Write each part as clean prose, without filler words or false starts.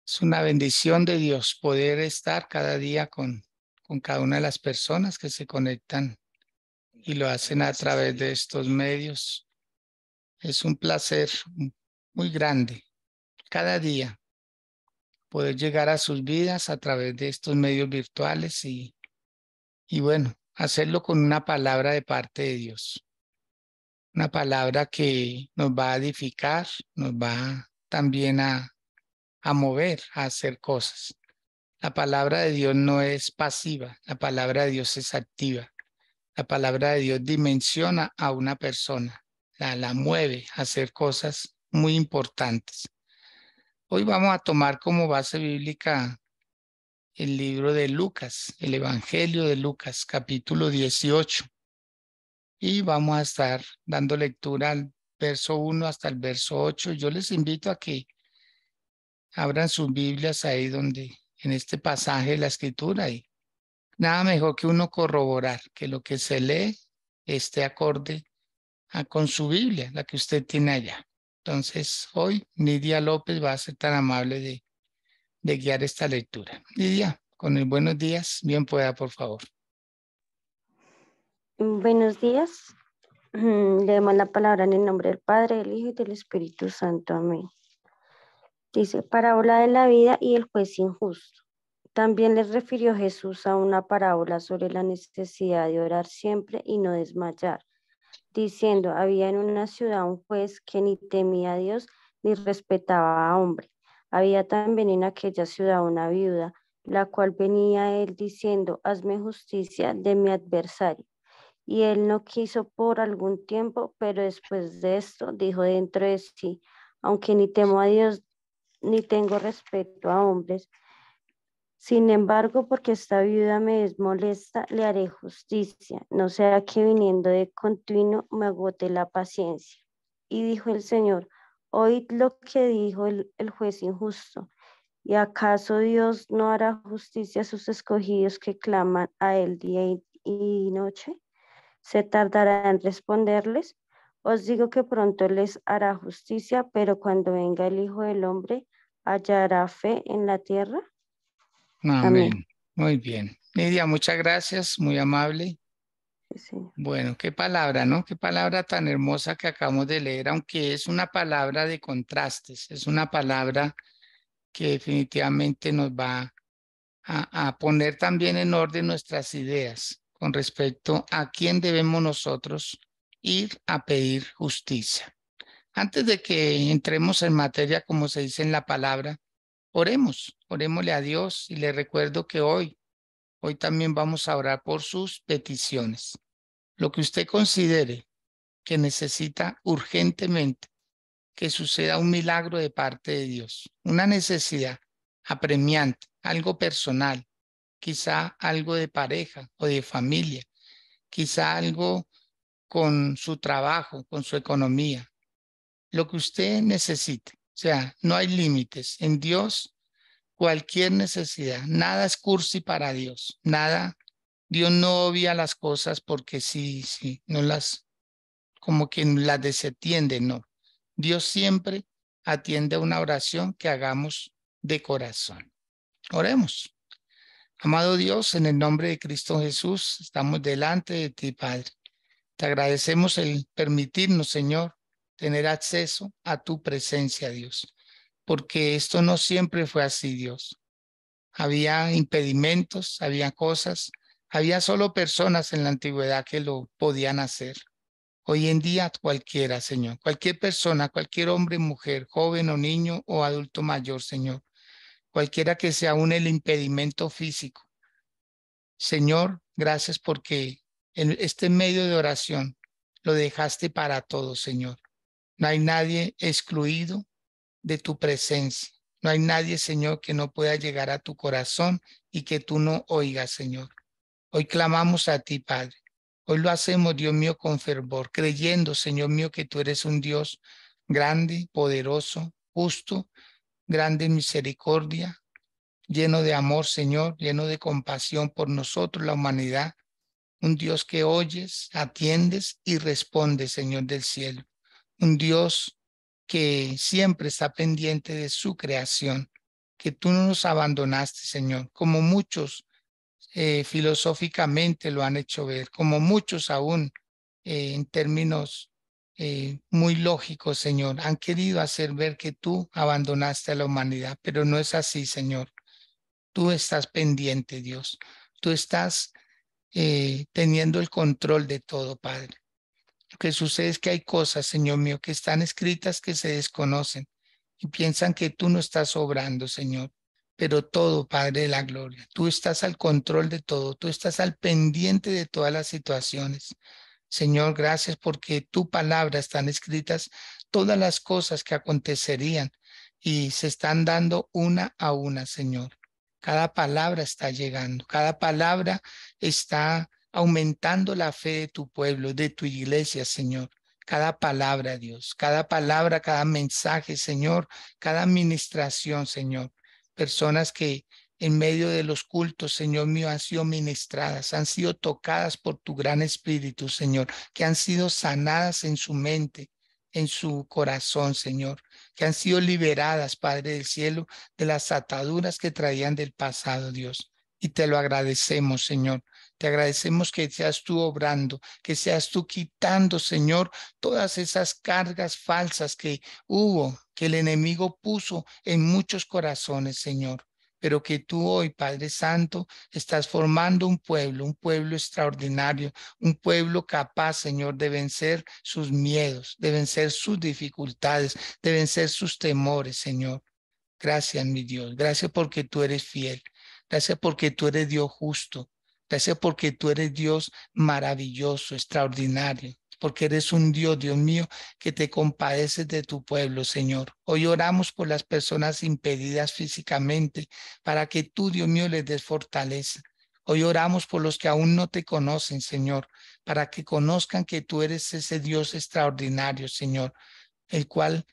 Es una bendición de Dios poder estar cada día con cada una de las personas que se conectan y lo hacen a través de estos medios. Es un placer muy grande cada día poder llegar a sus vidas a través de estos medios virtuales y bueno, hacerlo con una palabra de parte de Dios. Una palabra que nos va a edificar, nos va también a mover, a hacer cosas. La palabra de Dios no es pasiva, la palabra de Dios es activa. La palabra de Dios dimensiona a una persona, la mueve a hacer cosas muy importantes. Hoy vamos a tomar como base bíblica el libro de Lucas, el Evangelio de Lucas, capítulo 18. Y vamos a estar dando lectura al verso 1 hasta el verso 8. Yo les invito a que abran sus Biblias ahí donde, en este pasaje de la Escritura, y nada mejor que uno corroborar que lo que se lee esté acorde con su Biblia, la que usted tiene allá. Entonces, hoy Nidia López va a ser tan amable de guiar esta lectura. Nidia, con el buenos días, bien pueda, por favor. Buenos días. Leemos la palabra en el nombre del Padre, del Hijo y del Espíritu Santo. Amén. Dice, parábola de la vida y el juez injusto. También les refirió Jesús a una parábola sobre la necesidad de orar siempre y no desmayar, diciendo, había en una ciudad un juez que ni temía a Dios ni respetaba a hombre. Había también en aquella ciudad una viuda, la cual venía a él diciendo, hazme justicia de mi adversario. Y él no quiso por algún tiempo, pero después de esto dijo dentro de sí, aunque ni temo a Dios ni tengo respeto a hombres, sin embargo, porque esta viuda me es molesta, le haré justicia, no sea que viniendo de continuo me agote la paciencia. Y dijo el Señor, oíd lo que dijo el juez injusto. ¿Y acaso Dios no hará justicia a sus escogidos que claman a él día y noche? ¿Se tardará en responderles? Os digo que pronto les hará justicia, pero cuando venga el Hijo del Hombre, ¿hallará fe en la tierra? Amén. Amén. Muy bien. Nidia, muchas gracias, muy amable. Sí, Señor. Bueno, qué palabra, ¿no? Qué palabra tan hermosa que acabamos de leer, aunque es una palabra de contrastes, es una palabra que definitivamente nos va a poner también en orden nuestras ideas con respecto a quién debemos nosotros ir a pedir justicia. Antes de que entremos en materia, como se dice en la palabra, orémosle a Dios y le recuerdo que hoy también vamos a orar por sus peticiones. Lo que usted considere que necesita urgentemente que suceda un milagro de parte de Dios, una necesidad apremiante, algo personal, quizá algo de pareja o de familia, quizá algo con su trabajo, con su economía, lo que usted necesite. O sea, no hay límites. En Dios, cualquier necesidad, nada es cursi para Dios, nada. Dios no obvia las cosas porque sí, no las, como que las desatiende, no. Dios siempre atiende a una oración que hagamos de corazón. Oremos. Amado Dios, en el nombre de Cristo Jesús, estamos delante de ti, Padre. Te agradecemos el permitirnos, Señor, tener acceso a tu presencia, Dios, porque esto no siempre fue así, Dios. Había impedimentos, había cosas, había solo personas en la antigüedad que lo podían hacer. Hoy en día cualquiera, Señor, cualquier persona, cualquier hombre, mujer, joven o niño o adulto mayor, Señor, cualquiera que sea aún el impedimento físico. Señor, gracias porque en este medio de oración lo dejaste para todos, Señor. No hay nadie excluido de tu presencia. No hay nadie, Señor, que no pueda llegar a tu corazón y que tú no oigas, Señor. Hoy clamamos a ti, Padre. Hoy lo hacemos, Dios mío, con fervor, creyendo, Señor mío, que tú eres un Dios grande, poderoso, justo, grande en misericordia, lleno de amor, Señor, lleno de compasión por nosotros, la humanidad. Un Dios que oyes, atiendes y respondes, Señor del cielo. Un Dios que siempre está pendiente de su creación. que tú no nos abandonaste, Señor, como muchos filosóficamente lo han hecho ver, como muchos aún en términos muy lógicos, Señor, han querido hacer ver que tú abandonaste a la humanidad, pero no es así, Señor. Tú estás pendiente, Dios. Tú estás teniendo el control de todo, Padre. Lo que sucede es que hay cosas, Señor mío, que están escritas que se desconocen y piensan que tú no estás obrando, Señor. Pero todo, Padre de la gloria, tú estás al control de todo, tú estás al pendiente de todas las situaciones. Señor, gracias porque tu palabra están escritas todas las cosas que acontecerían y se están dando una a una, Señor. Cada palabra está llegando, cada palabra está aumentando la fe de tu pueblo, de tu iglesia, Señor. Cada palabra, Dios, cada palabra, cada mensaje, Señor, cada administración, Señor. Personas que en medio de los cultos, Señor mío, han sido ministradas, han sido tocadas por tu gran espíritu, Señor, que han sido sanadas en su mente, en su corazón, Señor, que han sido liberadas, Padre del cielo, de las ataduras que traían del pasado, Dios. Y te lo agradecemos, Señor. Te agradecemos que seas tú obrando, que seas tú quitando, Señor, todas esas cargas falsas que hubo, que el enemigo puso en muchos corazones, Señor, pero que tú hoy, Padre Santo, estás formando un pueblo extraordinario, un pueblo capaz, Señor, de vencer sus miedos, de vencer sus dificultades, de vencer sus temores, Señor. Gracias, mi Dios. Gracias porque tú eres fiel. Gracias porque tú eres Dios justo. Gracias porque tú eres Dios maravilloso, extraordinario. Porque eres un Dios, Dios mío, que te compadeces de tu pueblo, Señor. Hoy oramos por las personas impedidas físicamente para que tú, Dios mío, les des fortaleza. Hoy oramos por los que aún no te conocen, Señor, para que conozcan que tú eres ese Dios extraordinario, Señor, el cual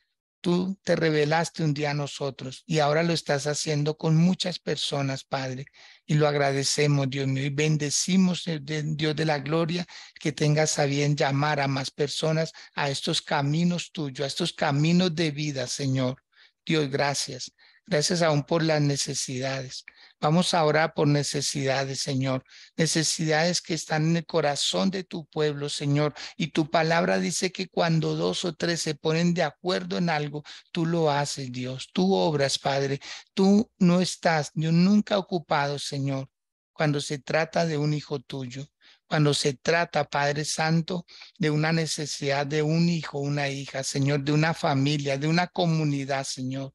tú te revelaste un día a nosotros y ahora lo estás haciendo con muchas personas, Padre. Y lo agradecemos, Dios mío, y bendecimos, Dios de la gloria, que tengas a bien llamar a más personas a estos caminos tuyos, a estos caminos de vida, Señor. Dios, gracias. Gracias aún por las necesidades. Vamos a orar por necesidades, Señor. Necesidades que están en el corazón de tu pueblo, Señor. Y tu palabra dice que cuando dos o tres se ponen de acuerdo en algo, tú lo haces, Dios. Tú obras, Padre. Tú no estás, yo nunca ocupado, Señor, cuando se trata de un hijo tuyo. Cuando se trata, Padre Santo, de una necesidad de un hijo, una hija, Señor, de una familia, de una comunidad, Señor.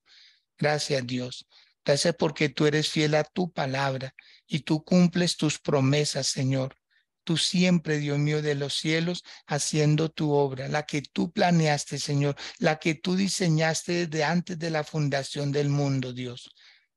Gracias, Dios. Gracias porque tú eres fiel a tu palabra y tú cumples tus promesas, Señor. Tú siempre, Dios mío, de los cielos, haciendo tu obra, la que tú planeaste, Señor, la que tú diseñaste desde antes de la fundación del mundo, Dios.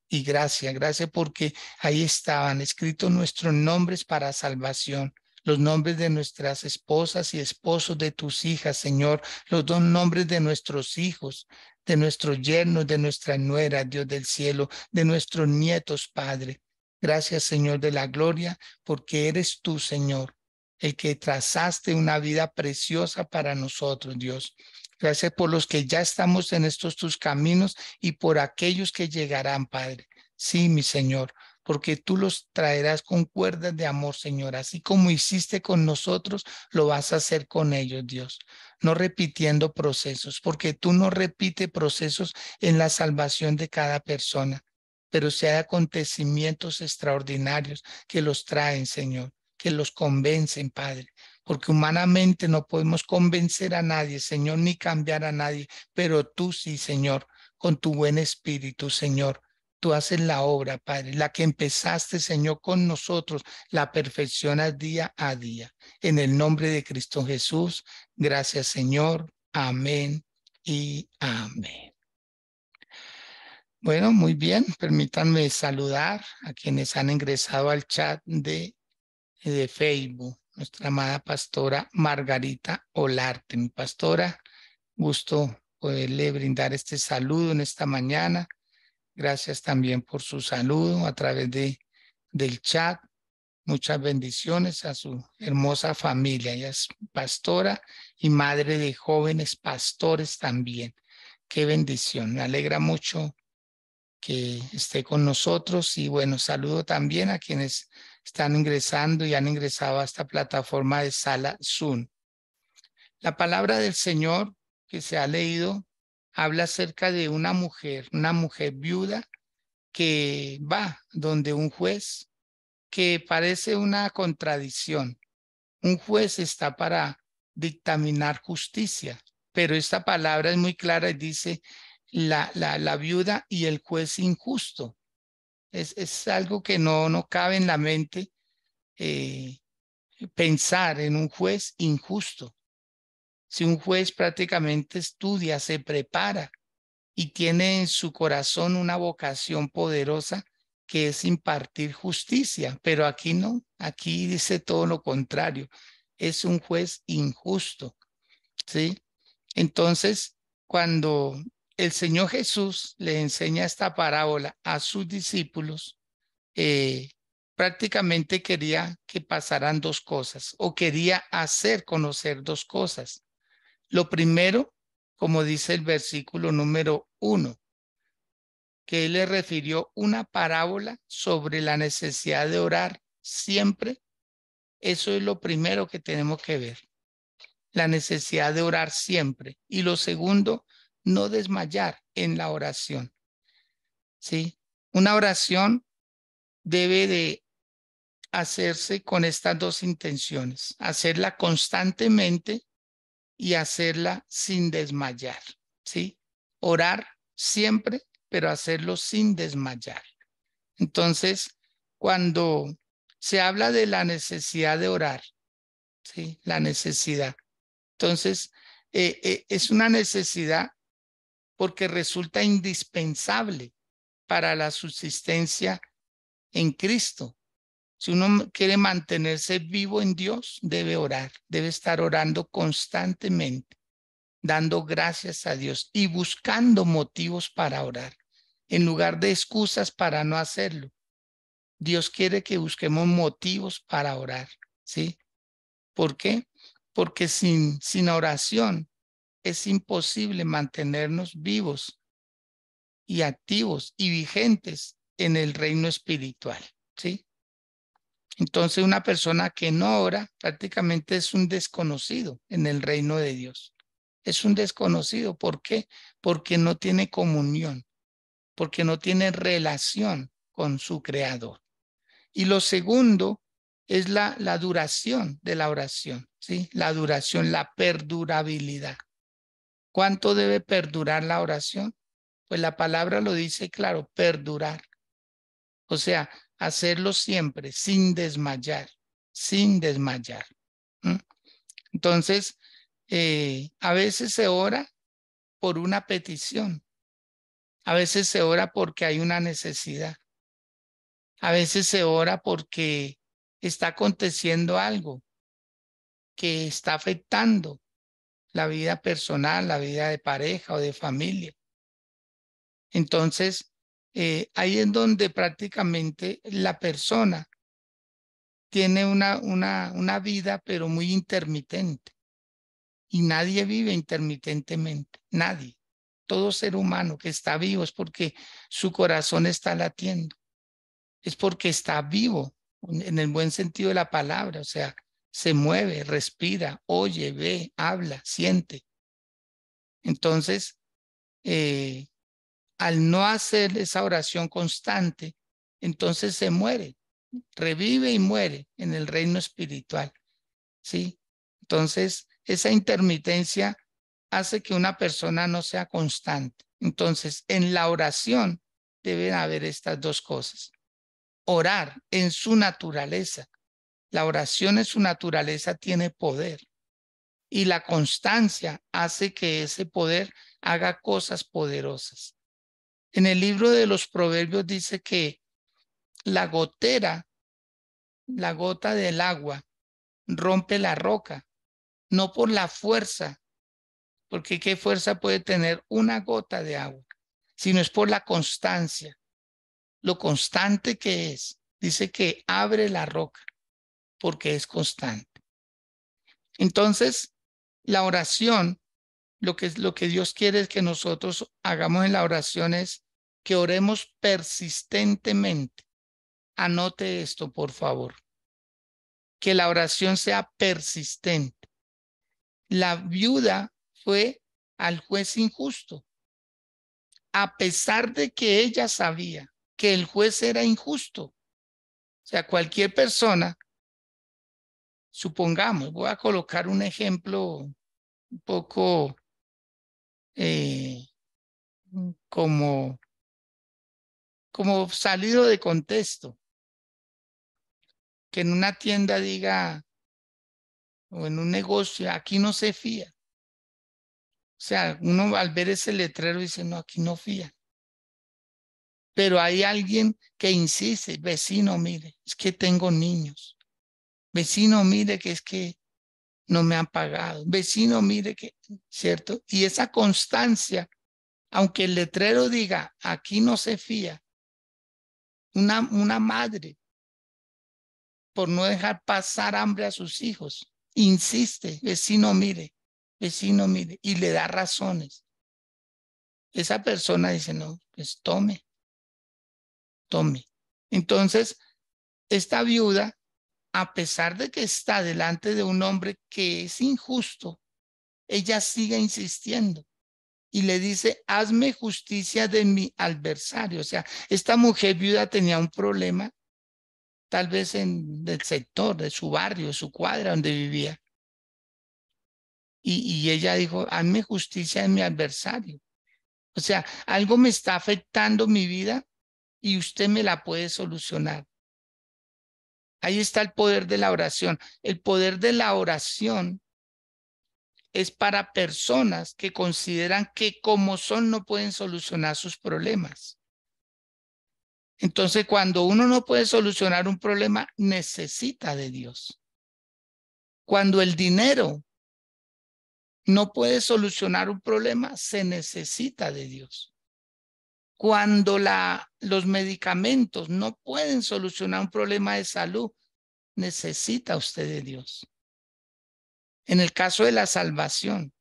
Y gracias, gracias porque ahí estaban escritos nuestros nombres para salvación, los nombres de nuestras esposas y esposos de tus hijas, Señor, los dos nombres de nuestros hijos, de nuestros yernos, de nuestra nuera, Dios del cielo, de nuestros nietos, Padre. Gracias, Señor de la gloria, porque eres tú, Señor, el que trazaste una vida preciosa para nosotros, Dios. Gracias por los que ya estamos en estos tus caminos y por aquellos que llegarán, Padre. Sí, mi Señor, porque tú los traerás con cuerdas de amor, Señor. Así como hiciste con nosotros, lo vas a hacer con ellos, Dios. No repitiendo procesos, porque tú no repites procesos en la salvación de cada persona, pero si hay acontecimientos extraordinarios que los traen, Señor, que los convencen, Padre, porque humanamente no podemos convencer a nadie, Señor, ni cambiar a nadie, pero tú sí, Señor, con tu buen espíritu, Señor. Tú haces la obra, Padre, la que empezaste, Señor, con nosotros, la perfeccionas día a día. En el nombre de Cristo Jesús, gracias, Señor. Amén y amén. Bueno, muy bien. Permítanme saludar a quienes han ingresado al chat de Facebook. Nuestra amada pastora Margarita Olarte. Mi pastora, gusto poderle brindar este saludo en esta mañana. Gracias también por su saludo a través del chat. Muchas bendiciones a su hermosa familia. Ella es pastora y madre de jóvenes pastores también. Qué bendición. Me alegra mucho que esté con nosotros. Y bueno, saludo también a quienes están ingresando y han ingresado a esta plataforma de Sala Zoom. La palabra del Señor que se ha leído habla acerca de una mujer viuda que va donde un juez, que parece una contradicción. Un juez está para dictaminar justicia, pero esta palabra es muy clara y dice la viuda y el juez injusto. Es algo que no cabe en la mente, eh, pensar en un juez injusto. Si un juez prácticamente estudia, se prepara y tiene en su corazón una vocación poderosa que es impartir justicia, pero aquí no, aquí dice todo lo contrario, es un juez injusto, ¿sí? Entonces, cuando el Señor Jesús le enseña esta parábola a sus discípulos, eh, prácticamente quería que pasaran dos cosas, o quería hacer conocer dos cosas. Lo primero, como dice el versículo número 1, que él le refirió una parábola sobre la necesidad de orar siempre. Eso es lo primero que tenemos que ver, la necesidad de orar siempre. Y lo segundo, no desmayar en la oración, ¿sí? Una oración debe de hacerse con estas dos intenciones, hacerla constantemente y hacerla sin desmayar, ¿sí? Orar siempre, pero hacerlo sin desmayar. Entonces, cuando se habla de la necesidad de orar, ¿sí? La necesidad. Entonces, es una necesidad porque resulta indispensable para la subsistencia en Cristo. Si uno quiere mantenerse vivo en Dios, debe orar, debe estar orando constantemente, dando gracias a Dios y buscando motivos para orar, en lugar de excusas para no hacerlo. Dios quiere que busquemos motivos para orar, ¿sí? ¿Por qué? Porque sin oración es imposible mantenernos vivos y activos y vigentes en el reino espiritual, ¿sí? Entonces, una persona que no ora prácticamente es un desconocido en el reino de Dios. Es un desconocido. ¿Por qué? Porque no tiene comunión, porque no tiene relación con su creador. Y lo segundo es la duración de la oración, ¿sí? La duración, la perdurabilidad. ¿Cuánto debe perdurar la oración? Pues la palabra lo dice claro, perdurar. O sea, hacerlo siempre, sin desmayar, sin desmayar. ¿Mm? Entonces, a veces se ora por una petición, a veces se ora porque hay una necesidad, a veces se ora porque está aconteciendo algo que está afectando la vida personal, la vida de pareja o de familia. Entonces, ahí es donde prácticamente la persona tiene una vida, pero muy intermitente. Y nadie vive intermitentemente, nadie. Todo ser humano que está vivo es porque su corazón está latiendo, es porque está vivo en el buen sentido de la palabra, o sea, se mueve, respira, oye, ve, habla, siente. Entonces, al no hacer esa oración constante, entonces se muere, revive y muere en el reino espiritual, ¿sí? Entonces, esa intermitencia hace que una persona no sea constante. Entonces, en la oración deben haber estas dos cosas. Orar en su naturaleza. La oración en su naturaleza tiene poder y la constancia hace que ese poder haga cosas poderosas. En el libro de los Proverbios dice que la gotera, la gota del agua, rompe la roca, no por la fuerza, porque qué fuerza puede tener una gota de agua, sino es por la constancia, lo constante que es. Dice que abre la roca porque es constante. Entonces, la oración, lo que Dios quiere es que nosotros hagamos en la oración es que oremos persistentemente. Anote esto, por favor. Que la oración sea persistente. La viuda fue al juez injusto, a pesar de que ella sabía que el juez era injusto. O sea, cualquier persona, supongamos, voy a colocar un ejemplo un poco como salido de contexto, que en una tienda diga, o en un negocio, aquí no se fía. O sea, uno al ver ese letrero dice, no, aquí no fía. Pero hay alguien que insiste, vecino, mire, es que tengo niños. Vecino, mire que es que no me han pagado. Vecino, mire que, ¿cierto? Y esa constancia, aunque el letrero diga, aquí no se fía, una madre, por no dejar pasar hambre a sus hijos, insiste, vecino, mire, y le da razones. Esa persona dice, no, pues tome. Entonces, esta viuda, a pesar de que está delante de un hombre que es injusto, ella sigue insistiendo y le dice, hazme justicia de mi adversario. O sea, esta mujer viuda tenía un problema, tal vez en el sector de su barrio, de su cuadra donde vivía. Y ella dijo, hazme justicia de mi adversario. O sea, algo me está afectando mi vida y usted me la puede solucionar. Ahí está el poder de la oración. El poder de la oración es para personas que consideran que como son no pueden solucionar sus problemas. Entonces, cuando uno no puede solucionar un problema, necesita de Dios. Cuando el dinero no puede solucionar un problema, se necesita de Dios. Cuando los medicamentos no pueden solucionar un problema de salud, necesita usted de Dios. En el caso de la salvación,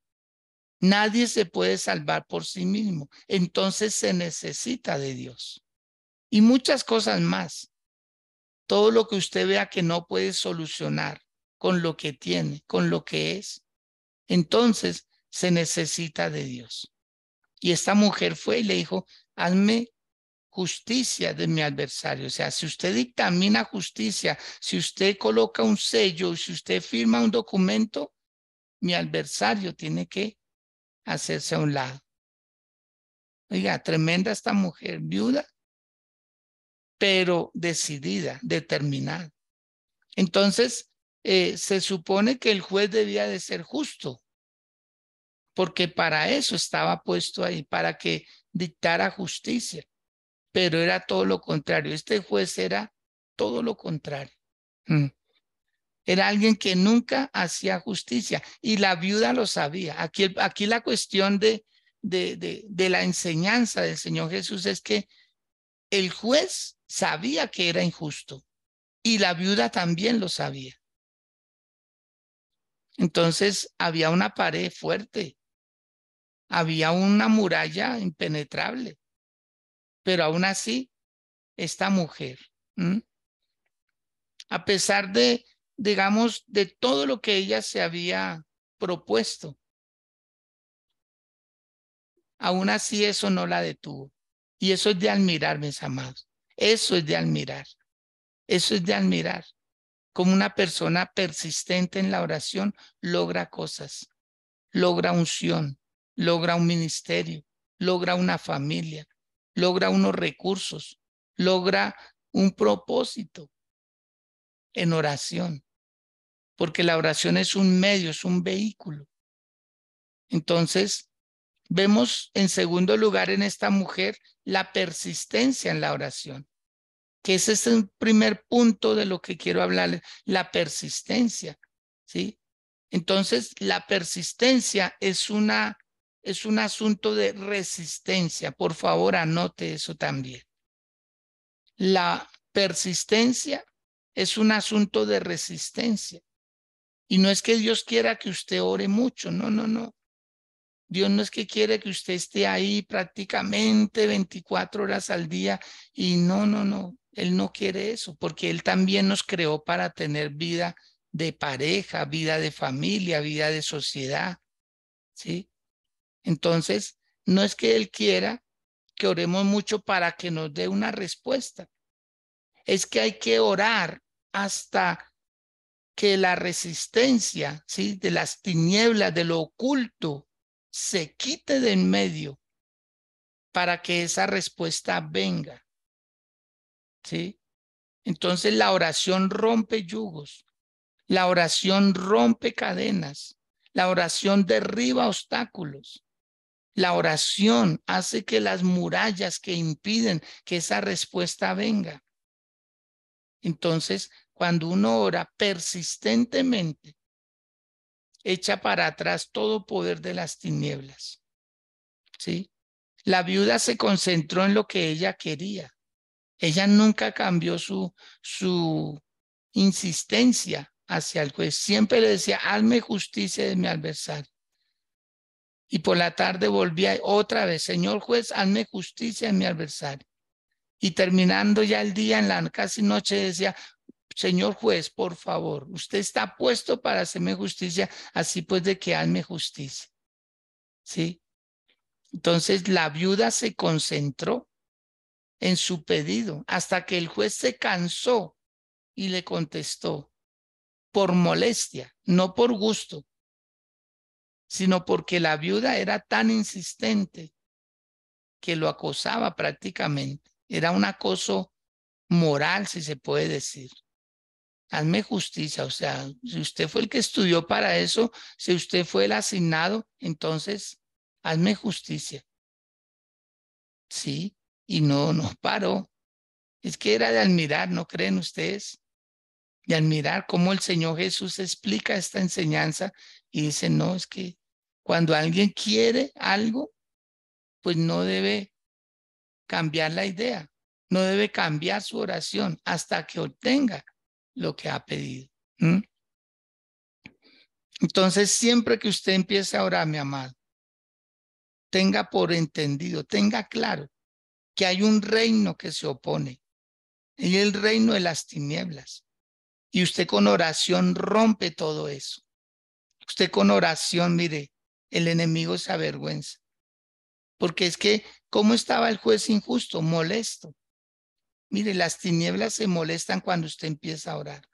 nadie se puede salvar por sí mismo. Entonces se necesita de Dios. Y muchas cosas más. Todo lo que usted vea que no puede solucionar con lo que tiene, con lo que es, entonces se necesita de Dios. Y esta mujer fue y le dijo, hazme justicia de mi adversario. O sea, si usted dictamina justicia, si usted coloca un sello, si usted firma un documento, mi adversario tiene que hacerse a un lado. Oiga, tremenda esta mujer, viuda, pero decidida, determinada. Entonces, se supone que el juez debía de ser justo, porque para eso estaba puesto ahí, para que dictara justicia, pero era todo lo contrario. Este juez era todo lo contrario. Era alguien que nunca hacía justicia y la viuda lo sabía. Aquí la cuestión de la enseñanza del Señor Jesús es que el juez sabía que era injusto y la viuda también lo sabía. Entonces había una pared fuerte, había una muralla impenetrable, pero aún así esta mujer, a pesar de, digamos, de todo lo que ella se había propuesto, aún así eso no la detuvo. Y eso es de admirar, mis amados. Eso es de admirar. Eso es de admirar. Como una persona persistente en la oración logra cosas, logra unción, logra un ministerio, logra una familia, logra unos recursos, logra un propósito en oración, porque la oración es un medio, es un vehículo. Entonces, vemos en segundo lugar en esta mujer la persistencia en la oración, que ese es el primer punto de lo que quiero hablarles, la persistencia, ¿sí? Entonces, la persistencia es un asunto de resistencia. Por favor, anote eso también. La persistencia es un asunto de resistencia. Y no es que Dios quiera que usted ore mucho, no, no, no. Dios no es que quiere que usted esté ahí prácticamente 24 horas al día y no. Él no quiere eso porque Él también nos creó para tener vida de pareja, vida de familia, vida de sociedad, ¿sí? Entonces, no es que Él quiera que oremos mucho para que nos dé una respuesta. Es que hay que orar hasta que la resistencia, ¿sí?, de las tinieblas, de lo oculto, se quite de en medio para que esa respuesta venga, ¿sí? Entonces la oración rompe yugos, la oración rompe cadenas, la oración derriba obstáculos, la oración hace que las murallas que impiden que esa respuesta venga. Entonces, cuando uno ora persistentemente, echa para atrás todo poder de las tinieblas, ¿sí? La viuda se concentró en lo que ella quería. Ella nunca cambió su insistencia hacia el juez. Siempre le decía, hazme justicia de mi adversario. Y por la tarde volvía otra vez, Señor juez, hazme justicia de mi adversario. Y terminando ya el día, en la casi noche, decía, Señor juez, por favor, usted está puesto para hacerme justicia, así pues de que hazme justicia. ¿Sí? Entonces la viuda se concentró en su pedido hasta que el juez se cansó y le contestó por molestia, no por gusto, sino porque la viuda era tan insistente que lo acosaba prácticamente. Era un acoso moral, si se puede decir. Hazme justicia, o sea, si usted fue el que estudió para eso, si usted fue el asignado, entonces hazme justicia. Sí, y no paró. Es que era de admirar, ¿no creen ustedes? De admirar cómo el Señor Jesús explica esta enseñanza y dice, no, es que cuando alguien quiere algo, pues no debe cambiar la idea, no debe cambiar su oración hasta que obtenga lo que ha pedido. ¿Mm? Entonces, siempre que usted empiece a orar, mi amado, tenga por entendido, tenga claro que hay un reino que se opone, y el reino de las tinieblas. Y usted con oración rompe todo eso. Usted con oración, mire, el enemigo se avergüenza. Porque es que, ¿cómo estaba el juez injusto? Molesto. Mire, las tinieblas se molestan cuando usted empieza a orar.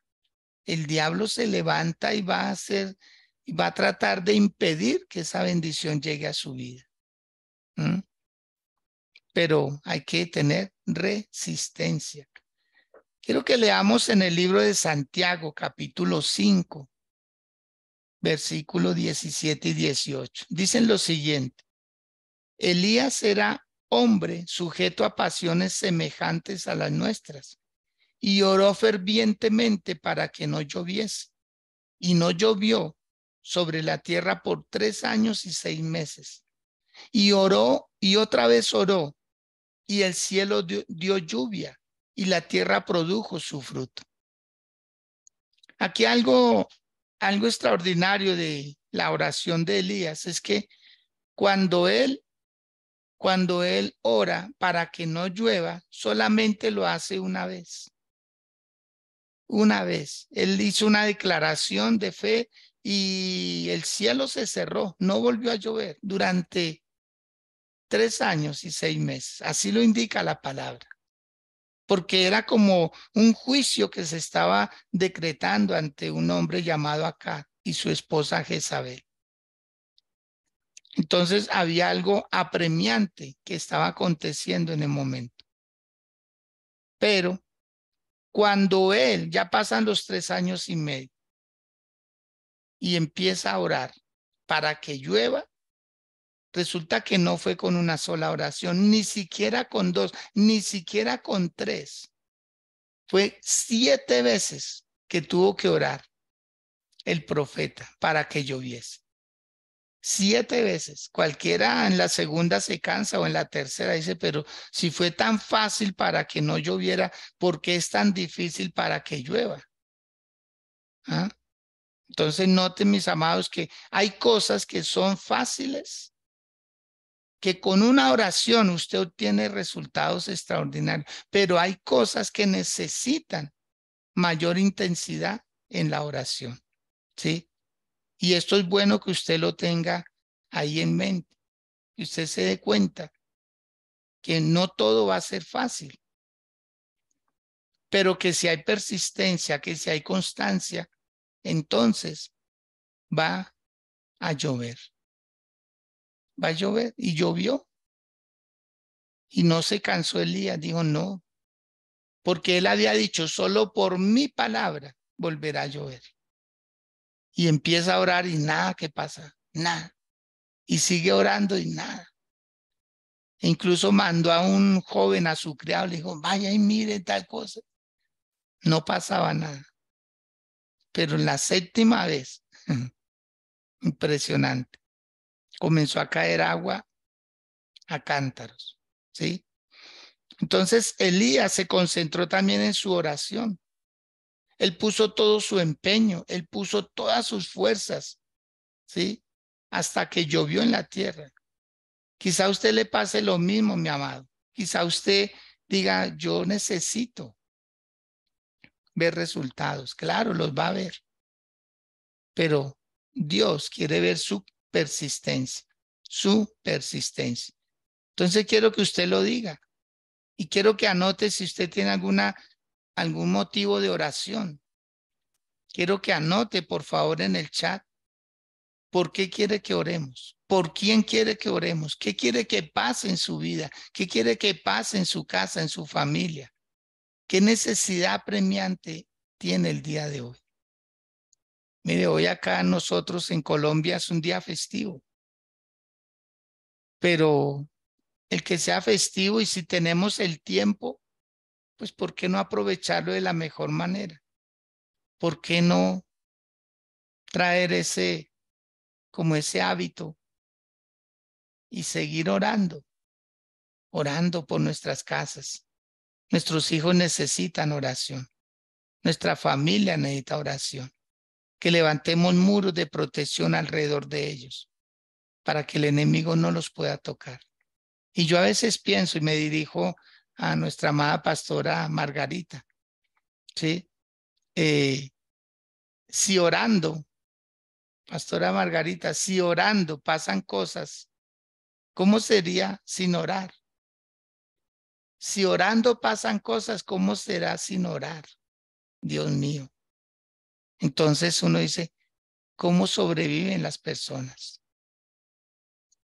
El diablo se levanta y va a tratar de impedir que esa bendición llegue a su vida. ¿Mm? Pero hay que tener resistencia. Quiero que leamos en el libro de Santiago, capítulo 5, versículos 17 y 18. Dicen lo siguiente: Elías era hombre sujeto a pasiones semejantes a las nuestras y oró fervientemente para que no lloviese. Y no llovió sobre la tierra por 3 años y 6 meses. Y oró y otra vez oró, y el cielo dio lluvia y la tierra produjo su fruto. Aquí algo extraordinario de la oración de Elías es que cuando él ora para que no llueva, solamente lo hace una vez. Una vez. Él hizo una declaración de fe y el cielo se cerró, no volvió a llover durante 3 años y 6 meses. Así lo indica la palabra. Porque era como un juicio que se estaba decretando ante un hombre llamado Acab y su esposa Jezabel. Entonces había algo apremiante que estaba aconteciendo en el momento. Pero cuando él, ya pasan los 3 años y medio, y empieza a orar para que llueva, resulta que no fue con una sola oración, ni siquiera con 2, ni siquiera con 3. Fue 7 veces que tuvo que orar el profeta para que lloviese. 7 veces. Cualquiera en la segunda se cansa o en la tercera dice, pero si fue tan fácil para que no lloviera, ¿por qué es tan difícil para que llueva? ¿Ah? Entonces noten, mis amados, que hay cosas que son fáciles que con una oración usted obtiene resultados extraordinarios, pero hay cosas que necesitan mayor intensidad en la oración, ¿sí? Y esto es bueno que usted lo tenga ahí en mente, que usted se dé cuenta que no todo va a ser fácil, pero que si hay persistencia, que si hay constancia, entonces va a llover. Va a llover. Y llovió. Y no se cansó Elías. Dijo, no, porque él había dicho, solo por mi palabra volverá a llover. Y empieza a orar y nada que pasa, nada. Y sigue orando y nada. E incluso mandó a un joven, a su criado, le dijo, vaya y mire tal cosa. No pasaba nada. Pero en la séptima vez, impresionante, comenzó a caer agua a cántaros, ¿sí? Entonces Elías se concentró también en su oración. Él puso todo su empeño, él puso todas sus fuerzas, ¿sí? Hasta que llovió en la tierra. Quizá a usted le pase lo mismo, mi amado. Quizá usted diga, yo necesito ver resultados. Claro, los va a ver. Pero Dios quiere ver su persistencia, su persistencia. Entonces quiero que usted lo diga y quiero que anote si usted tiene algún motivo de oración. Quiero que anote, por favor, en el chat. ¿Por qué quiere que oremos? ¿Por quién quiere que oremos? ¿Qué quiere que pase en su vida? ¿Qué quiere que pase en su casa, en su familia? ¿Qué necesidad premiante tiene el día de hoy? Mire, hoy acá nosotros en Colombia es un día festivo, pero el que sea festivo y si tenemos el tiempo, pues ¿por qué no aprovecharlo de la mejor manera? ¿Por qué no traer como ese hábito y seguir orando, orando por nuestras casas? Nuestros hijos necesitan oración. Nuestra familia necesita oración. Que levantemos muros de protección alrededor de ellos para que el enemigo no los pueda tocar. Y yo a veces pienso y me dirijo a nuestra amada pastora Margarita, ¿sí? Si orando, pastora Margarita, si orando pasan cosas, ¿cómo sería sin orar? Si orando pasan cosas, ¿cómo será sin orar? Dios mío. Entonces uno dice, ¿cómo sobreviven las personas?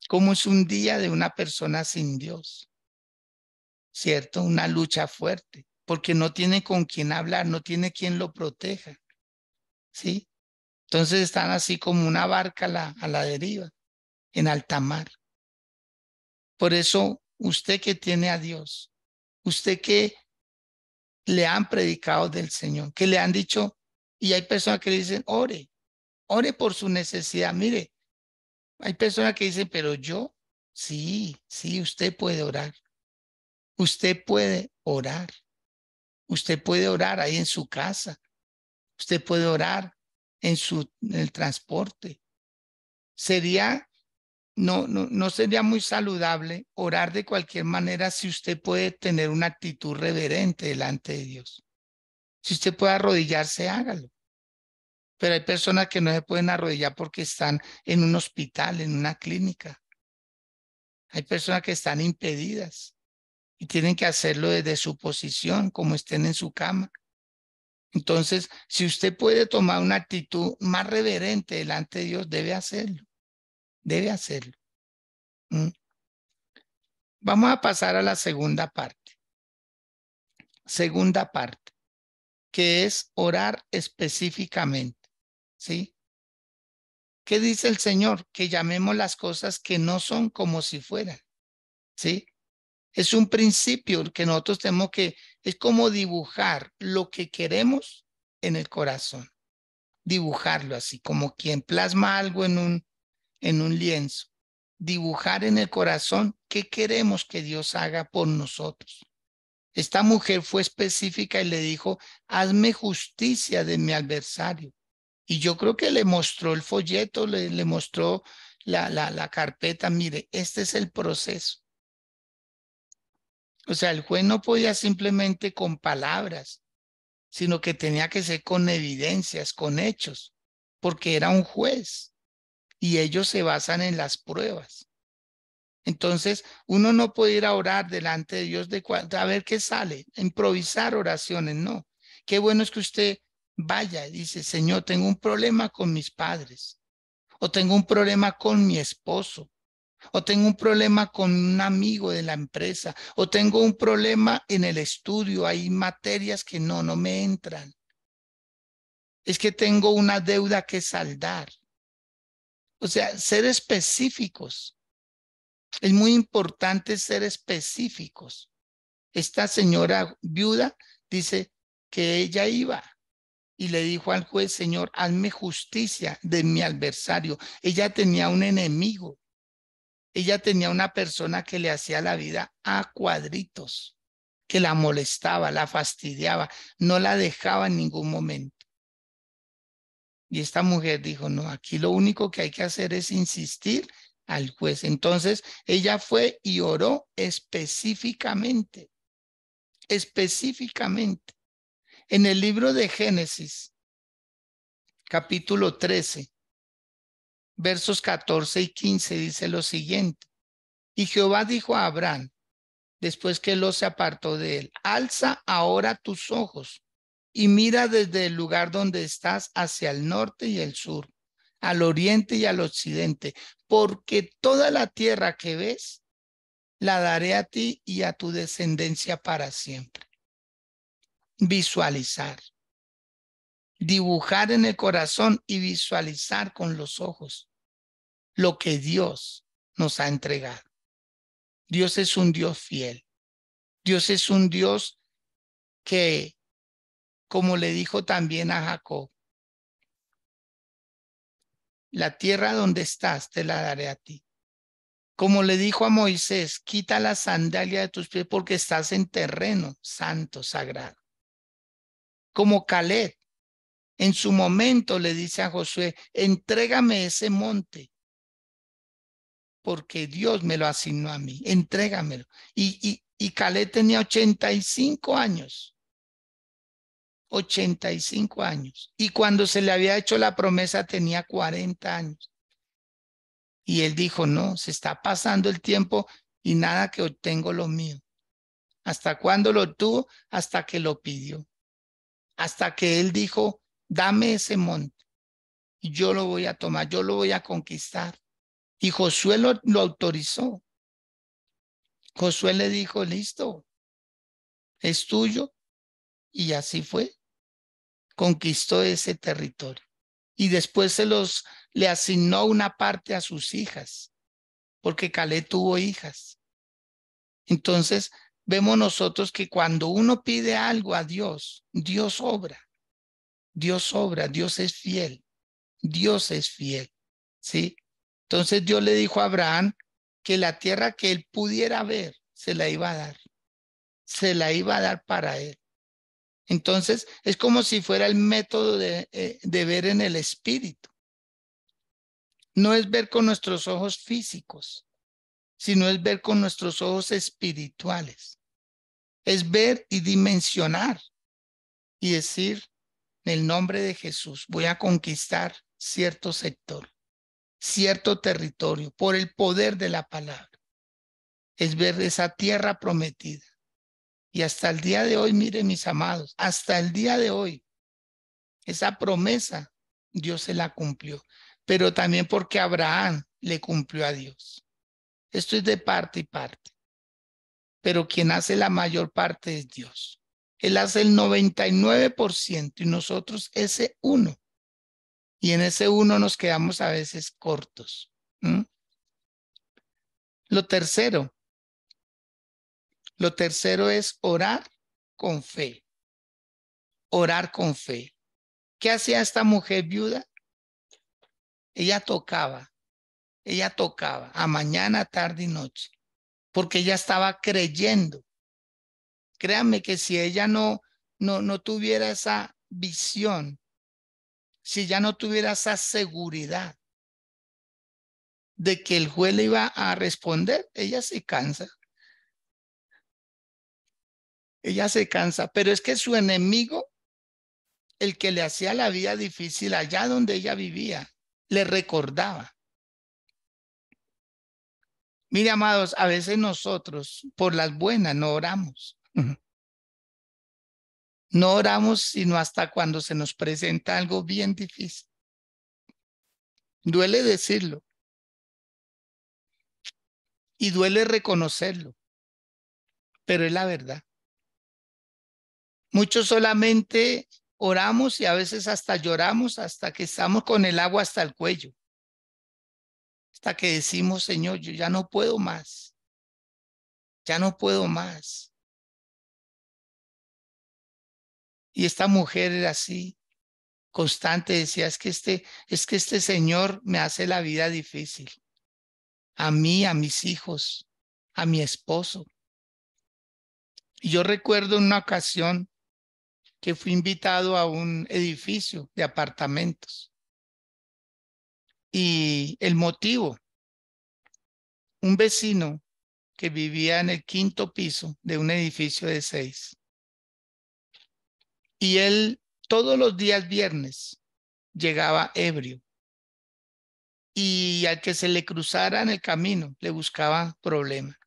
¿Cómo es un día de una persona sin Dios? ¿Cierto? Una lucha fuerte, porque no tiene con quién hablar, no tiene quien lo proteja, ¿sí? Entonces están así como una barca a la deriva, en alta mar. Por eso, usted que tiene a Dios, usted que le han predicado del Señor, que le han dicho, y hay personas que le dicen, ore, ore por su necesidad. Mire, hay personas que dicen, pero yo, sí, sí, usted puede orar. Usted puede orar. Usted puede orar ahí en su casa. Usted puede orar en el transporte. Sería, no sería muy saludable orar de cualquier manera si usted puede tener una actitud reverente delante de Dios. Si usted puede arrodillarse, hágalo. Pero hay personas que no se pueden arrodillar porque están en un hospital, en una clínica. Hay personas que están impedidas y tienen que hacerlo desde su posición, como estén en su cama. Entonces, si usted puede tomar una actitud más reverente delante de Dios, debe hacerlo, debe hacerlo. ¿Mm? Vamos a pasar a la segunda parte, que es orar específicamente, ¿sí? ¿Qué dice el Señor? Que llamemos las cosas que no son como si fueran, ¿sí? Es un principio que nosotros tenemos es como dibujar lo que queremos en el corazón, dibujarlo así, como quien plasma algo en un lienzo, dibujar en el corazón qué queremos que Dios haga por nosotros. Esta mujer fue específica y le dijo, hazme justicia de mi adversario. Y yo creo que le mostró el folleto, le mostró la carpeta, mire, este es el proceso. O sea, el juez no podía simplemente con palabras, sino que tenía que ser con evidencias, con hechos, porque era un juez y ellos se basan en las pruebas. Entonces, uno no puede ir a orar delante de Dios a ver qué sale, improvisar oraciones, no. Qué bueno es que usted vaya y dice, Señor, tengo un problema con mis padres, o tengo un problema con mi esposo, o tengo un problema con un amigo de la empresa, o tengo un problema en el estudio, hay materias que no me entran. Es que tengo una deuda que saldar. O sea, ser específicos. Es muy importante ser específicos. Esta señora viuda dice que ella iba y le dijo al juez, Señor, hazme justicia de mi adversario. Ella tenía un enemigo. Ella tenía una persona que le hacía la vida a cuadritos, que la molestaba, la fastidiaba, no la dejaba en ningún momento. Y esta mujer dijo, no, aquí lo único que hay que hacer es insistir al juez. Entonces ella fue y oró específicamente, específicamente. En el libro de Génesis, capítulo 13, versos 14 y 15, dice lo siguiente. Y Jehová dijo a Abraham, después que Lot se apartó de él, alza ahora tus ojos y mira desde el lugar donde estás hacia el norte y el sur, al oriente y al occidente, porque toda la tierra que ves la daré a ti y a tu descendencia para siempre. Visualizar, dibujar en el corazón y visualizar con los ojos lo que Dios nos ha entregado. Dios es un Dios fiel. Dios es un Dios que, como le dijo también a Jacob, la tierra donde estás te la daré a ti. Como le dijo a Moisés, quita la sandalia de tus pies porque estás en terreno santo, sagrado. Como Caleb, en su momento le dice a Josué, entrégame ese monte porque Dios me lo asignó a mí, entrégamelo. Y Caleb tenía 85 años, 85 años. Y cuando se le había hecho la promesa tenía 40 años. Y él dijo, no, se está pasando el tiempo y nada que obtengo lo mío. ¿Hasta cuándo lo obtuvo? Hasta que lo pidió. Hasta que él dijo, dame ese monte. Y yo lo voy a tomar, yo lo voy a conquistar. Y Josué lo autorizó. Josué le dijo, listo, es tuyo. Y así fue. Conquistó ese territorio. Y después le asignó una parte a sus hijas, porque Caleb tuvo hijas. Entonces, vemos nosotros que cuando uno pide algo a Dios, Dios obra. Dios obra, Dios es fiel. Dios es fiel. ¿Sí? Entonces Dios le dijo a Abraham que la tierra que él pudiera ver, se la iba a dar. Se la iba a dar para él. Entonces, es como si fuera el método de ver en el espíritu. No es ver con nuestros ojos físicos, sino es ver con nuestros ojos espirituales. Es ver y dimensionar y decir, en el nombre de Jesús, voy a conquistar cierto sector, cierto territorio, por el poder de la palabra. Es ver esa tierra prometida. Y hasta el día de hoy, miren mis amados, hasta el día de hoy, esa promesa Dios se la cumplió, pero también porque Abraham le cumplió a Dios. Esto es de parte y parte, pero quien hace la mayor parte es Dios. Él hace el 99% y nosotros ese 1%. Y en ese 1% nos quedamos a veces cortos. ¿Mm? Lo tercero es orar con fe. Orar con fe. ¿Qué hacía esta mujer viuda? Ella tocaba a mañana, tarde y noche, porque ella estaba creyendo. Créanme que si ella no tuviera esa visión, si ella no tuviera esa seguridad, de que el juez le iba a responder, ella se cansa. Ella se cansa, pero es que su enemigo, el que le hacía la vida difícil allá donde ella vivía, le recordaba. Mire, amados, a veces nosotros por las buenas no oramos. No oramos sino hasta cuando se nos presenta algo bien difícil. Duele decirlo y duele reconocerlo, pero es la verdad. Muchos solamente oramos y a veces hasta lloramos hasta que estamos con el agua hasta el cuello. Hasta que decimos, Señor, yo ya no puedo más. Ya no puedo más. Y esta mujer era así, constante, decía, es que este Señor me hace la vida difícil. A mí, a mis hijos, a mi esposo. Y yo recuerdo una ocasión que fui invitado a un edificio de apartamentos. Y el motivo, un vecino que vivía en el quinto piso de un edificio de 6. Y él todos los días viernes llegaba ebrio. Y al que se le cruzara en el camino le buscaba problema.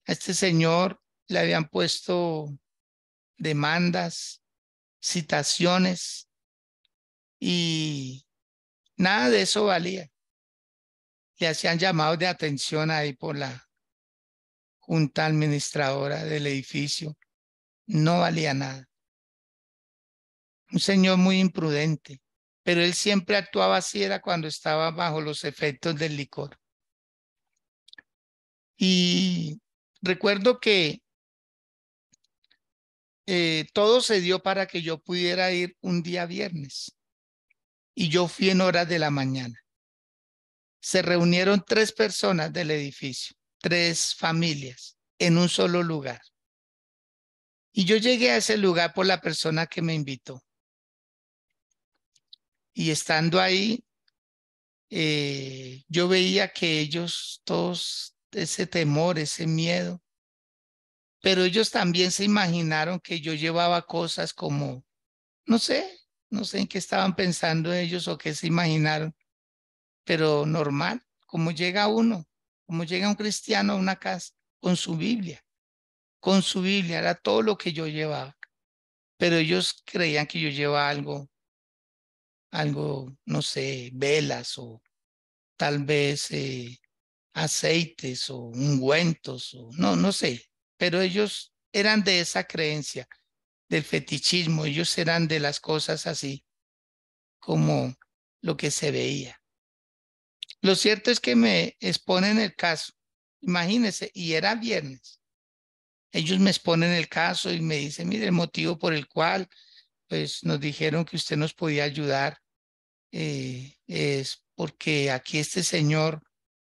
A este señor le habían puesto demandas, citaciones y nada de eso valía. Le hacían llamados de atención ahí por la junta administradora del edificio. No valía nada. Un señor muy imprudente, pero él siempre actuaba así, era cuando estaba bajo los efectos del licor. Y recuerdo que todo se dio para que yo pudiera ir un día viernes y yo fui en horas de la mañana. Se reunieron 3 personas del edificio, 3 familias en un solo lugar. Y yo llegué a ese lugar por la persona que me invitó. Y estando ahí, yo veía que ellos todos, ese temor, ese miedo, pero ellos también se imaginaron que yo llevaba cosas como, no sé, no sé en qué estaban pensando ellos o qué se imaginaron, pero normal, como llega uno, como llega un cristiano a una casa con su Biblia, era todo lo que yo llevaba, pero ellos creían que yo llevaba algo, no sé, velas o tal vez aceites o ungüentos, o no sé, pero ellos eran de esa creencia, del fetichismo, ellos eran de las cosas así como lo que se veía. Lo cierto es que me exponen el caso, imagínense, y era viernes. Ellos me exponen el caso y me dicen, mire, el motivo por el cual pues nos dijeron que usted nos podía ayudar es porque aquí este señor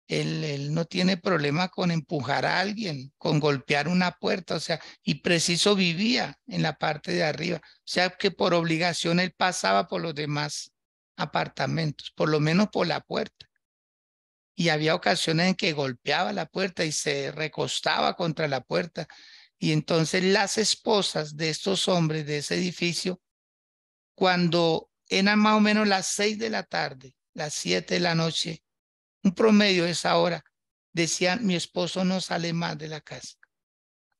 él no tiene problema con empujar a alguien, con golpear una puerta, o sea, y preciso vivía en la parte de arriba, o sea, que por obligación él pasaba por los demás apartamentos, por lo menos por la puerta. Y había ocasiones en que golpeaba la puerta y se recostaba contra la puerta. Y entonces las esposas de estos hombres de ese edificio, cuando eran más o menos las 6 de la tarde, las 7 de la noche, un promedio de esa hora, decían, mi esposo no sale más de la casa,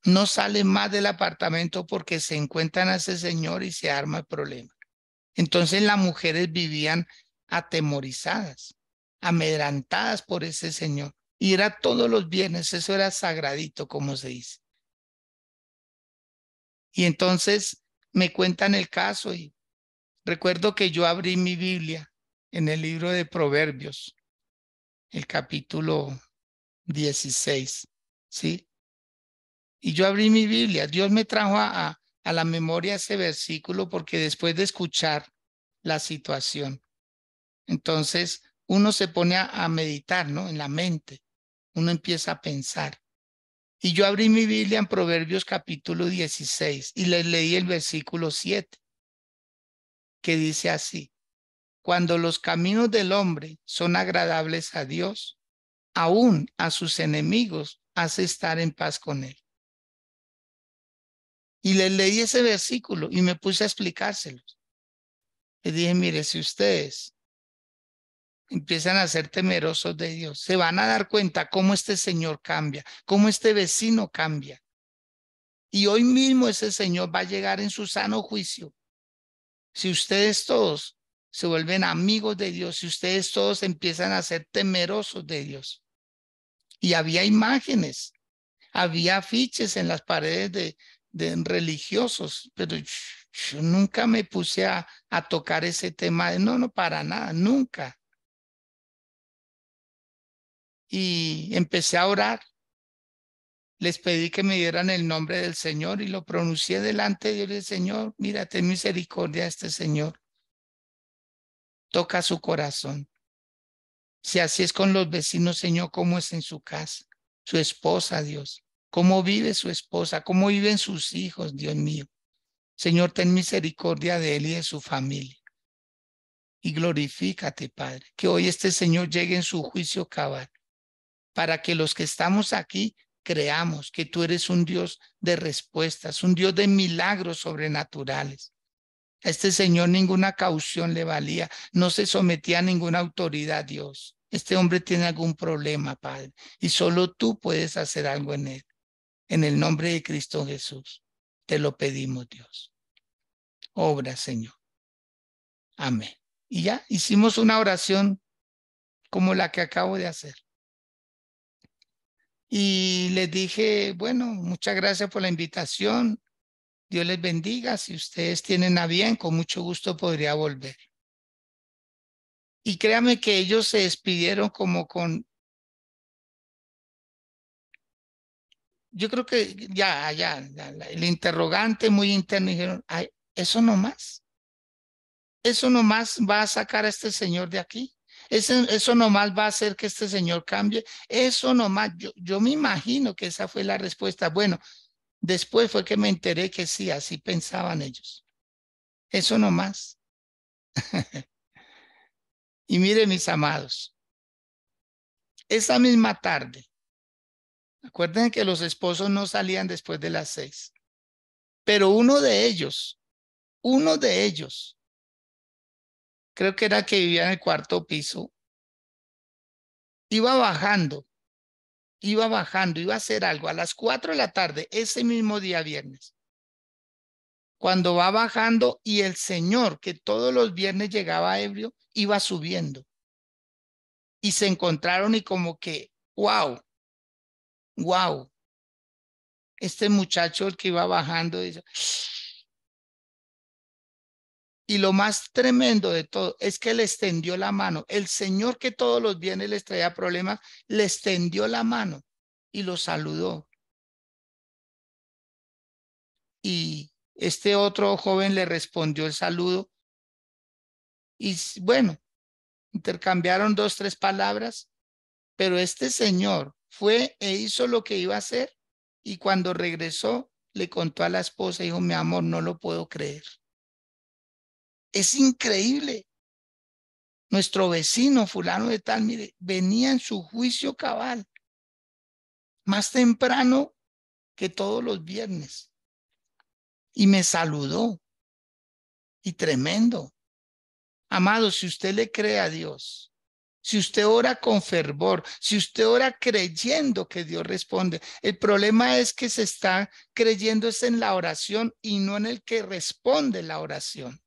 no sale más del apartamento porque se encuentran a ese señor y se arma el problema. Entonces las mujeres vivían atemorizadas, amedrantadas por ese señor. Y era todos los viernes, eso era sagradito, como se dice. Y entonces me cuentan el caso y recuerdo que yo abrí mi Biblia en el libro de Proverbios, el capítulo 16, ¿sí? Y yo abrí mi Biblia. Dios me trajo a la memoria ese versículo porque después de escuchar la situación, entonces uno se pone a meditar, ¿no? En la mente, uno empieza a pensar. Y yo abrí mi Biblia en Proverbios capítulo 16 y les leí el versículo 7, que dice así, Cuando los caminos del hombre son agradables a Dios, aún a sus enemigos hace estar en paz con él. Y les leí ese versículo y me puse a explicárselos. Les dije, mire, si ustedes empiezan a ser temerosos de Dios, se van a dar cuenta cómo este señor cambia, cómo este vecino cambia. Y hoy mismo ese señor va a llegar en su sano juicio. Si ustedes todos se vuelven amigos de Dios, si ustedes todos empiezan a ser temerosos de Dios. Y había imágenes, había afiches en las paredes de religiosos, pero yo nunca me puse a tocar ese tema. No, para nada, nunca. Y empecé a orar. Les pedí que me dieran el nombre del Señor y lo pronuncié delante de Dios. El Señor, mira, ten misericordia de este Señor. Toca su corazón. Si así es con los vecinos, Señor, ¿cómo es en su casa? Su esposa, Dios. ¿Cómo vive su esposa? ¿Cómo viven sus hijos, Dios mío? Señor, ten misericordia de él y de su familia. Y glorifícate, Padre, que hoy este Señor llegue en su juicio cabal, para que los que estamos aquí creamos que tú eres un Dios de respuestas, un Dios de milagros sobrenaturales. A este Señor ninguna caución le valía, no se sometía a ninguna autoridad, Dios. Este hombre tiene algún problema, Padre, y solo tú puedes hacer algo en él. En el nombre de Cristo Jesús, te lo pedimos, Dios. Obra, Señor. Amén. Y ya hicimos una oración como la que acabo de hacer. Y les dije, bueno, muchas gracias por la invitación. Dios les bendiga. Si ustedes tienen a bien, con mucho gusto podría volver. Y créanme que ellos se despidieron como con, yo creo que el interrogante muy interno, dijeron, ay, eso nomás va a sacar a este señor de aquí. Eso nomás va a hacer que este señor cambie. Eso nomás, yo me imagino que esa fue la respuesta. Bueno, después fue que me enteré que sí, así pensaban ellos. Eso nomás. Y mire, mis amados, esa misma tarde, acuérdense que los esposos no salían después de las 6, pero uno de ellos, creo que era que vivía en el cuarto piso, iba bajando, iba a hacer algo a las 4 de la tarde, ese mismo día viernes. Cuando va bajando y el señor que todos los viernes llegaba ebrio, iba subiendo. Y se encontraron y como que, wow, este muchacho el que iba bajando, dice, y lo más tremendo de todo es que le extendió la mano. El señor que todos los viernes les traía problemas, le extendió la mano y lo saludó. Y este otro joven le respondió el saludo. Y bueno, intercambiaron 2, 3 palabras, pero este señor fue e hizo lo que iba a hacer. Y cuando regresó, le contó a la esposa, dijo, mi amor, no lo puedo creer. Es increíble. Nuestro vecino fulano de tal, mire, venía en su juicio cabal más temprano que todos los viernes y me saludó. Y tremendo. Amado, si usted le cree a Dios, si usted ora con fervor, si usted ora creyendo que Dios responde, el problema es que se está creyendo es en la oración y no en el que responde la oración.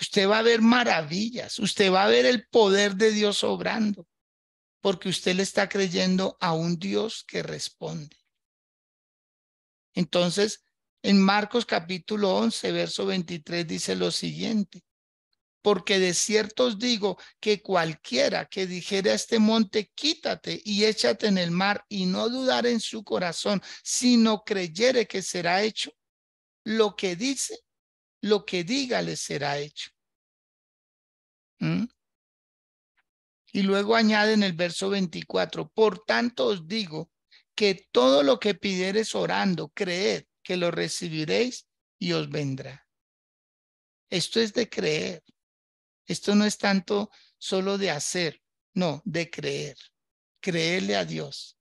Usted va a ver maravillas, usted va a ver el poder de Dios obrando, porque usted le está creyendo a un Dios que responde. Entonces, en Marcos capítulo 11, verso 23 dice lo siguiente: porque de cierto os digo que cualquiera que dijere a este monte, quítate y échate en el mar, y no dudar en su corazón, sino creyere que será hecho, lo que dice, lo que diga le será hecho. ¿Mm? Y luego añade en el verso 24, por tanto os digo que todo lo que pidiereis orando, creed que lo recibiréis y os vendrá. Esto es de creer. Esto no es tanto solo de hacer, no, de creer. Creerle a Dios.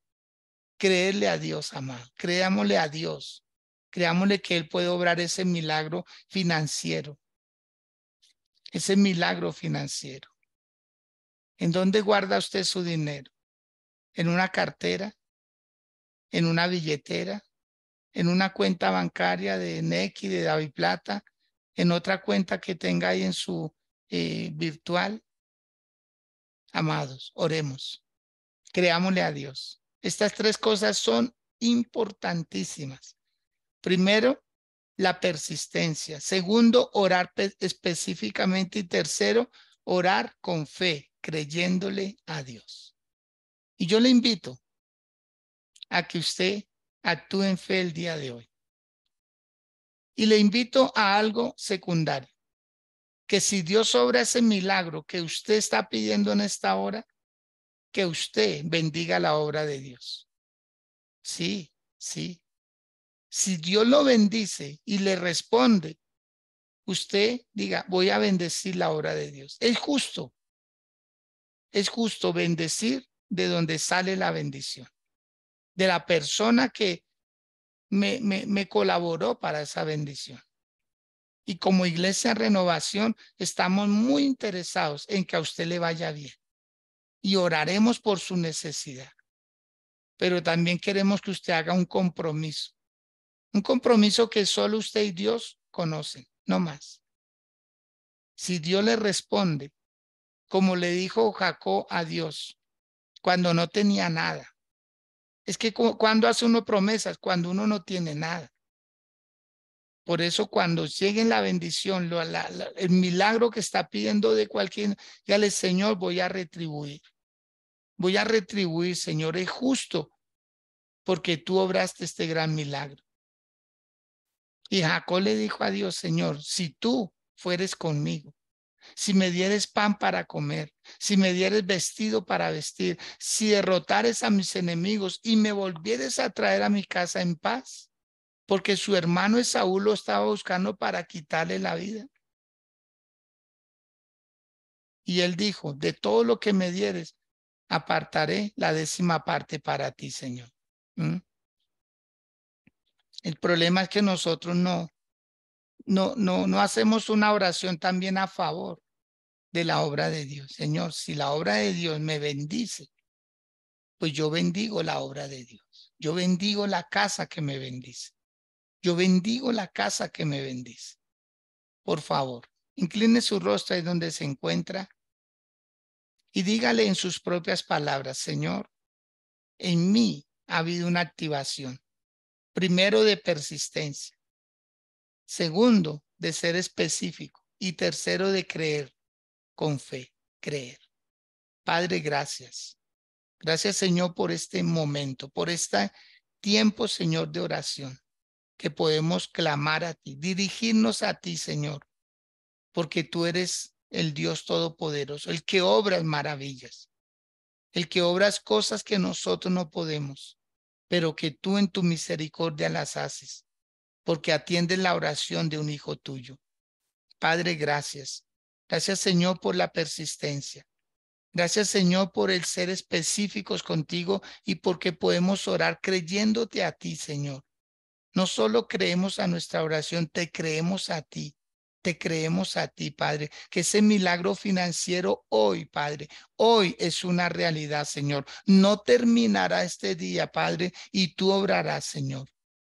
Creerle a Dios, amado. Creámosle a Dios. Creámosle que Él puede obrar ese milagro financiero. Ese milagro financiero. ¿En dónde guarda usted su dinero? ¿En una cartera? ¿En una billetera? ¿En una cuenta bancaria de Nequi, de DaviPlata? ¿En otra cuenta que tenga ahí en su virtual? Amados, oremos. Creámosle a Dios. Estas tres cosas son importantísimas. Primero, la persistencia. Segundo, orar específicamente. Y tercero, orar con fe, creyéndole a Dios. Y yo le invito a que usted actúe en fe el día de hoy. Y le invito a algo secundario, que si Dios obra ese milagro que usted está pidiendo en esta hora, que usted bendiga la obra de Dios. Sí, sí. Si Dios lo bendice y le responde, usted diga, voy a bendecir la obra de Dios. Es justo bendecir de donde sale la bendición, de la persona que me colaboró para esa bendición. Y como Iglesia Renovación estamos muy interesados en que a usted le vaya bien y oraremos por su necesidad. Pero también queremos que usted haga un compromiso que solo usted y Dios conocen, no más. Si Dios le responde, como le dijo Jacob a Dios, cuando no tenía nada. Es que cuando hace uno promesas, cuando uno no tiene nada. Por eso cuando llegue la bendición, el milagro que está pidiendo de cualquier, dígale, Señor, voy a retribuir. Voy a retribuir, Señor, es justo porque tú obraste este gran milagro. Y Jacob le dijo a Dios, Señor, si tú fueres conmigo, si me dieres pan para comer, si me dieres vestido para vestir, si derrotares a mis enemigos y me volvieres a traer a mi casa en paz, porque su hermano Esaú lo estaba buscando para quitarle la vida. Y él dijo, de todo lo que me dieres, apartaré la 10ª parte para ti, Señor. ¿Mm? El problema es que nosotros no hacemos una oración también a favor de la obra de Dios. Señor, si la obra de Dios me bendice, pues yo bendigo la obra de Dios. Yo bendigo la casa que me bendice. Yo bendigo la casa que me bendice. Por favor, incline su rostro ahí donde se encuentra y dígale en sus propias palabras, Señor, en mí ha habido una activación. Primero, de persistencia. Segundo, de ser específico. Y tercero, de creer con fe, creer. Padre, gracias. Gracias, Señor, por este momento, por este tiempo, Señor, de oración, que podemos clamar a ti, dirigirnos a ti, Señor, porque tú eres el Dios Todopoderoso, el que obras maravillas, el que obras cosas que nosotros no podemos, pero que tú en tu misericordia las haces, porque atiendes la oración de un hijo tuyo. Padre, gracias. Gracias, Señor, por la persistencia. Gracias, Señor, por el ser específicos contigo y porque podemos orar creyéndote a ti, Señor. No solo creemos a nuestra oración, te creemos a ti. Te creemos a ti, Padre, que ese milagro financiero hoy, Padre, hoy es una realidad, Señor. No terminará este día, Padre, y tú obrarás, Señor.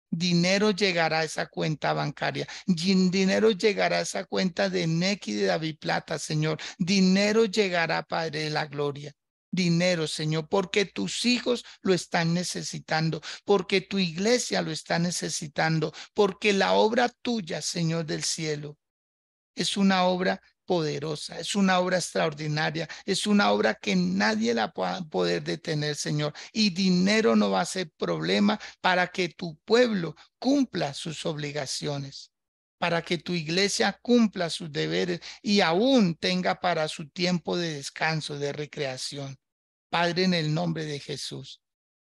Dinero llegará a esa cuenta bancaria. Dinero llegará a esa cuenta de Nequi de DaviPlata, Señor. Dinero llegará, Padre de la gloria. Dinero, Señor, porque tus hijos lo están necesitando, porque tu iglesia lo está necesitando, porque la obra tuya, Señor del cielo, es una obra poderosa, es una obra extraordinaria, es una obra que nadie la va a poder detener, Señor. Y dinero no va a ser problema para que tu pueblo cumpla sus obligaciones, para que tu iglesia cumpla sus deberes y aún tenga para su tiempo de descanso, de recreación. Padre, en el nombre de Jesús.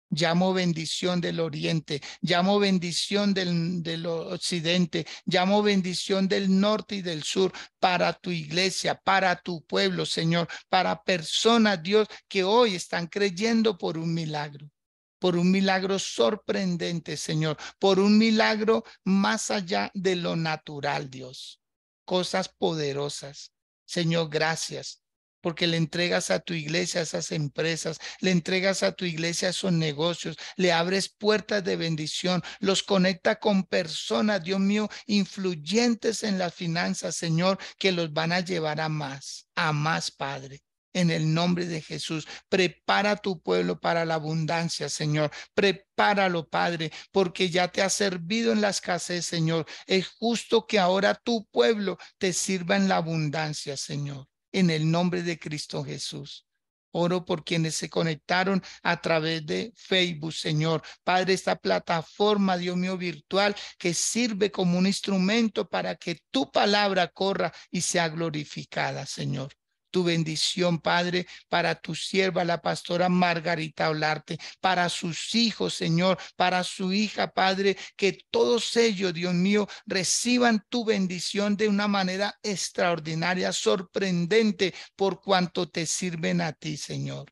Llamo bendición del oriente, llamo bendición del occidente, llamo bendición del norte y del sur para tu iglesia, para tu pueblo, Señor, para personas, Dios, que hoy están creyendo por un milagro sorprendente, Señor, por un milagro más allá de lo natural, Dios. Cosas poderosas. Señor, gracias porque le entregas a tu iglesia, a esas empresas, le entregas a tu iglesia esos negocios, le abres puertas de bendición, los conecta con personas, Dios mío, influyentes en las finanzas, Señor, que los van a llevar a más, Padre. En el nombre de Jesús, prepara a tu pueblo para la abundancia, Señor. Prepáralo, Padre, porque ya te ha servido en la escasez, Señor. Es justo que ahora tu pueblo te sirva en la abundancia, Señor. En el nombre de Cristo Jesús. Oro por quienes se conectaron a través de Facebook, Señor. Padre, esta plataforma, Dios mío, virtual, que sirve como un instrumento para que tu palabra corra y sea glorificada, Señor. Tu bendición, Padre, para tu sierva, la pastora Margarita Olarte, para sus hijos, Señor, para su hija, Padre, que todos ellos, Dios mío, reciban tu bendición de una manera extraordinaria, sorprendente, por cuanto te sirven a ti, Señor.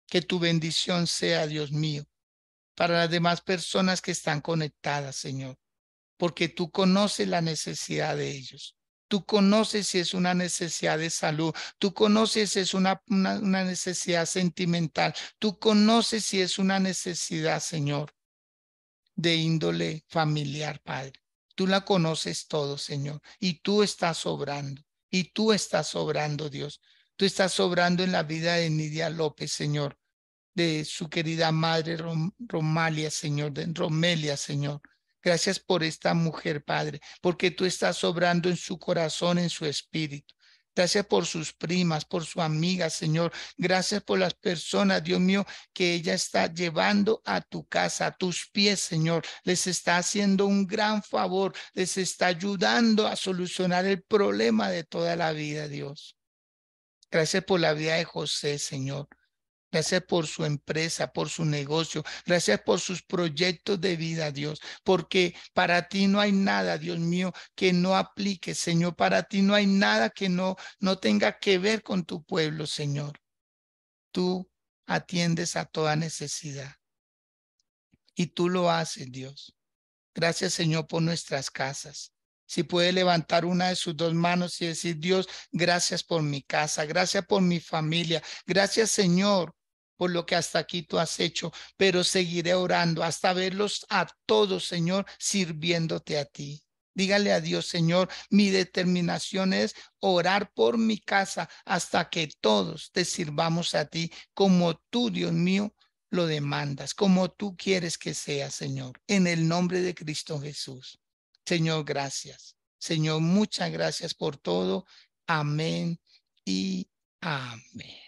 Que tu bendición sea, Dios mío, para las demás personas que están conectadas, Señor, porque tú conoces la necesidad de ellos. Tú conoces si es una necesidad de salud, tú conoces si es una necesidad sentimental, tú conoces si es una necesidad, Señor, de índole familiar, Padre. Tú la conoces todo, Señor, y tú estás sobrando, y tú estás sobrando, Dios. Tú estás sobrando en la vida de Nidia López, Señor, de su querida madre Romalia, Señor, de Romelia, Señor. Gracias por esta mujer, Padre, porque tú estás sobrando en su corazón, en su espíritu. Gracias por sus primas, por su amiga, Señor. Gracias por las personas, Dios mío, que ella está llevando a tu casa, a tus pies, Señor. Les está haciendo un gran favor, les está ayudando a solucionar el problema de toda la vida, Dios. Gracias por la vida de José, Señor. Gracias por su empresa, por su negocio. Gracias por sus proyectos de vida, Dios. Porque para ti no hay nada, Dios mío, que no aplique, Señor. Para ti no hay nada que no tenga que ver con tu pueblo, Señor. Tú atiendes a toda necesidad. Y tú lo haces, Dios. Gracias, Señor, por nuestras casas. Si puede levantar una de sus dos manos y decir, Dios, gracias por mi casa, gracias por mi familia, gracias, Señor, por lo que hasta aquí tú has hecho, pero seguiré orando hasta verlos a todos, Señor, sirviéndote a ti. Dígale a Dios, Señor, mi determinación es orar por mi casa hasta que todos te sirvamos a ti como tú, Dios mío, lo demandas, como tú quieres que sea, Señor, en el nombre de Cristo Jesús. Señor, gracias. Señor, muchas gracias por todo. Amén y amén.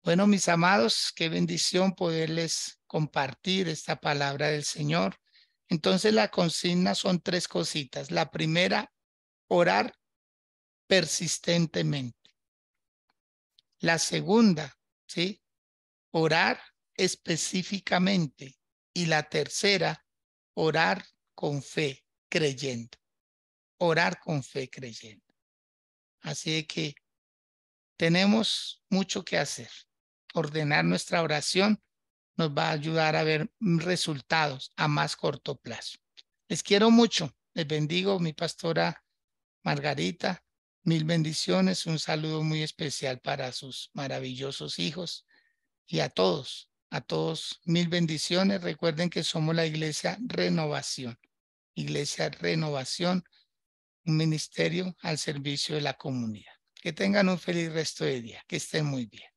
Bueno, mis amados, qué bendición poderles compartir esta palabra del Señor. Entonces, la consigna son tres cositas. La primera, orar persistentemente. La segunda, ¿sí? Orar específicamente. Y la tercera, orar con fe, creyendo. Orar con fe, creyendo. Así que tenemos mucho que hacer. Ordenar nuestra oración nos va a ayudar a ver resultados a más corto plazo. Les quiero mucho. Les bendigo, mi pastora Margarita. Mil bendiciones. Un saludo muy especial para sus maravillosos hijos. Y a todos, mil bendiciones. Recuerden que somos la Iglesia Renovación. Iglesia Renovación, un ministerio al servicio de la comunidad. Que tengan un feliz resto de día. Que estén muy bien.